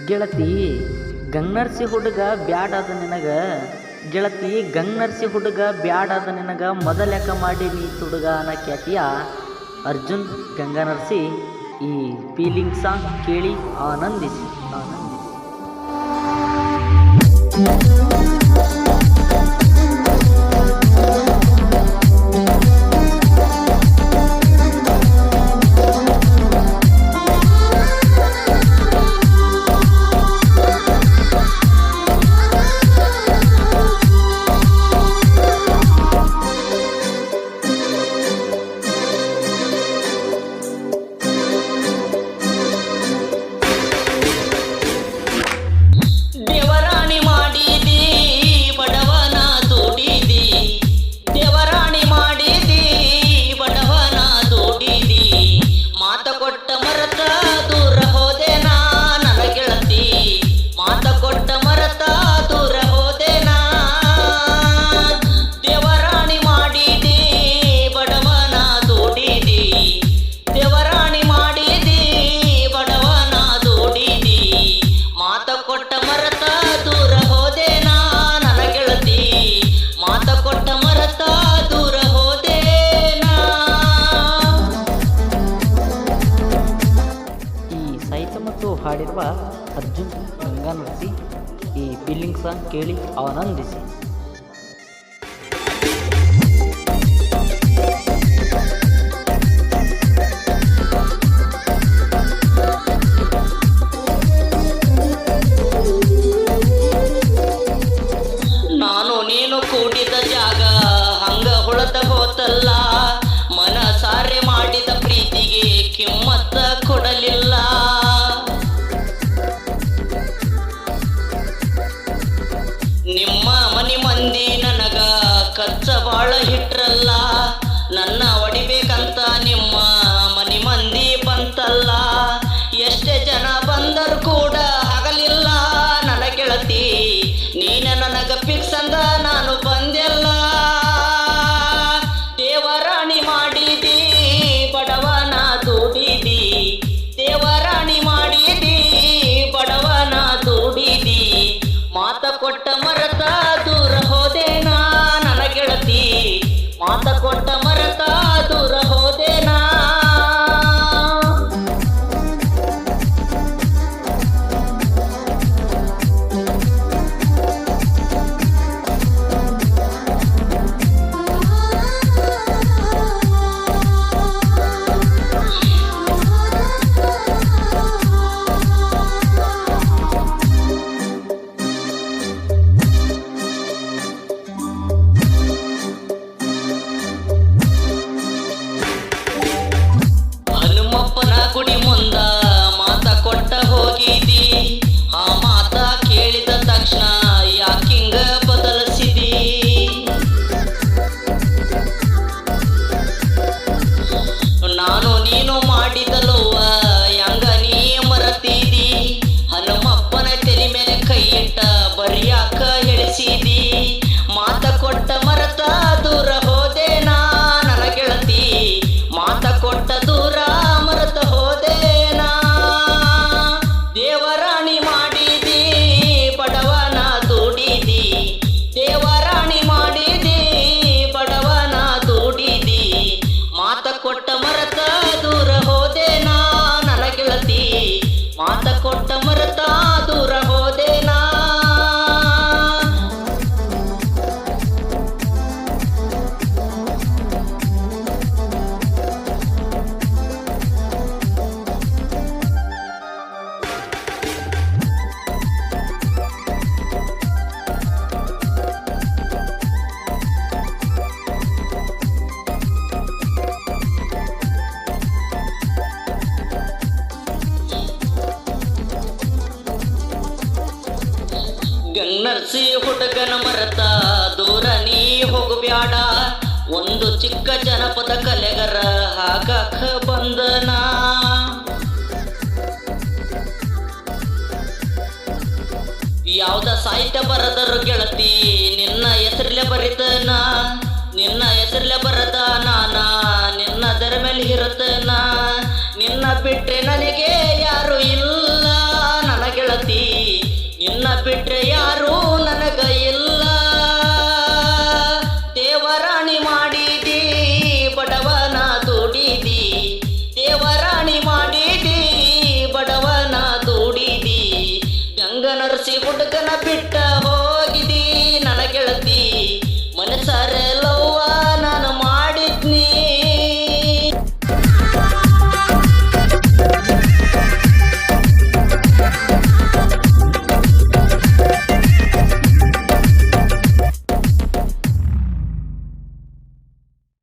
ಗೆಳತಿ ಗಂಗನರ್ಸಿ ಹುಡುಗ ಬ್ಯಾಡಾದ ನಿನಗ, ಗೆಳತಿ ಗಂಗನರ್ಸಿ ಹುಡುಗ ಬ್ಯಾಡಾದ ನಿನಗ, ಮೊದಲ್ಯಾಕ ಮಾಡಿ ನೀ ತುಡುಗ ಅನ್ನ ಖ್ಯಾತಿಯ ಅರ್ಜುನ್ ಗಂಗನರ್ಸಿ ಈ ಫೀಲಿಂಗ್ ಸಾಂಗ್ ಕೇಳಿ ಆನಂದಿಸಿ. ಹಾಡಿರುವ ಅರ್ಜುನ್ ಗಂಗನರ್ಸಿ ಈ ಫೀಲಿಂಗ್ ಸಾಂಗ್ ಕೇಳಿ ಆನಂದಿಸಿ. ನಾನು ನೀನು ಕೂಡಿದ ಜಾಗ ಹಂಗ ಹೊಳತ ಹೋತಲ್ಲ, ಮನ ಸಾರೆ ಮಾಡಿದ ಪ್ರೀತಿಗೆ ಕಿಮ್ಮತ್ತ ಕೊಡಲಿಲ್ಲ. ನಿಮ್ಮ ಮನಿ ಮಂದಿ ನನಗ ಕಚ್ಚ ಬಾಳ ಹಿಟ್ರಲ್ಲ, ನನ್ನ ಒಡಿಬೇಕಂತ ನಿಮ್ಮ ಮನಿ ಮಂದಿ ಬಂತಲ್ಲ. ಎಷ್ಟೇ ಜನ ಬಂದರು ಕೂಡ ಆಗಲಿಲ್ಲ ನನ್ನ ಗೆಳತಿ, ನೀನ ನನಗ ಫಿಕ್ಸ್ ಅಂದ ನಾನು ಬಂದೆಲ್ಲ. ದೇವರಾಣಿ ಮಾಡಿದಿ ಬಡವನ ದುಡಿದಿ, ದೇವರಾಣಿ ಮಾಡಿದಿ ಬಡವನ ದುಡಿದಿ, ಮಾತ ಕೊಟ್ಟ ಮರತ ದೂರ ಹೋದೇನಾ ನನ್ನ ಗೆಳತಿ, ಮಾತ ಕೊಟ್ಟ ಮರತ ದೂರ ಹೋದೇನಾ. ಗುಡಿ ಮುಂದ ಮಾತ ಕೊಟ್ಟ ಹೋಗಿದಿ, ಆ ಮಾತ ಕೇಳಿದ ತಕ್ಷಣ ಯಾಕಿಂಗ ಬದಲಿಸಿದಿ. ನಾನು ನೀನು ಮಾಡಿದಲುವ ಹೆಂಗ ನೀ ಮರತಿದಿ, ಹನುಮಪ್ಪನ ತಲೆ ಮೇಲೆ ಕೈ ಇಟ್ಟ ಬರಿಯಾಕ ಹೇಳಿಸಿದಿ. ಮಾತ ಕೊಟ್ಟ ಮರತ ದೂರ ಹೋದೇನಾ ನನ್ನ ಗೆಳತಿ, ಮಾತ ಕೊಟ್ಟ ದೂರ ಮರತ ಹೋದೇನಾ. ದೇವರಾಣಿ ಮಾಡಿದಿ ಬಡವನ ದುಡಿದಿ, ದೇವರಾಣಿ ಮಾಡಿದಿ ಬಡವನ ದುಡಿದಿ, ಮಾತ ಕೊಟ್ಟ ಮರತ ದೂರ ಹೋದೇನಾ ನನ್ನ ಗೆಳತಿ, ಮಾತ ಕೊಟ್ಟ ಮರತ ದೂರ ಹೋದೇನಾ. ಗಂಗನರ್ಸಿ ಹುಡುಗನ ಮರತ ದೂರ ನೀ ಹೋಗಬ್ಯಾಡ, ಒಂದು ಚಿಕ್ಕ ಜನಪದ ಕಲೆಗರ ಹಾಗಾಕ ಬಂದನ. ಯಾವ್ದ ಸಾಹಿತ್ಯ ಬರದರು ಗೆಳತಿ ನಿನ್ನ ಹೆಸರಲ್ಲೇ ಬರಿತನ, ನಿನ್ನ ಹೆಸರಲ್ಲೇ ಬರದ ನಾನ ನಿನ್ನ ದರ ಮೇಲೆ ಇರತನ. ಬಿಟ್ರೆ ನನಗೆ ಯಾರು ಇಲ್ಲ ನನ್ನ ಗೆಳತಿ ನಿನ್ನ ಬಿಟ್ರೆ ಯಾರು ನನಗ ಇಲ್ಲ ದೇವರಾಣಿ ಮಾಡಿದಿ ಬಡವನ ದುಡಿದಿ ದೇವರಾಣಿ ಮಾಡಿದಿ ಬಡವನ ದುಡಿದಿ ಗಂಗನರಸಿ ಹುಡುಗನ ಬಿಟ್ಟ ಹೋಗಿದಿ ನನ್ನ ಗೆಳತಿ ಮನಸಾರೆ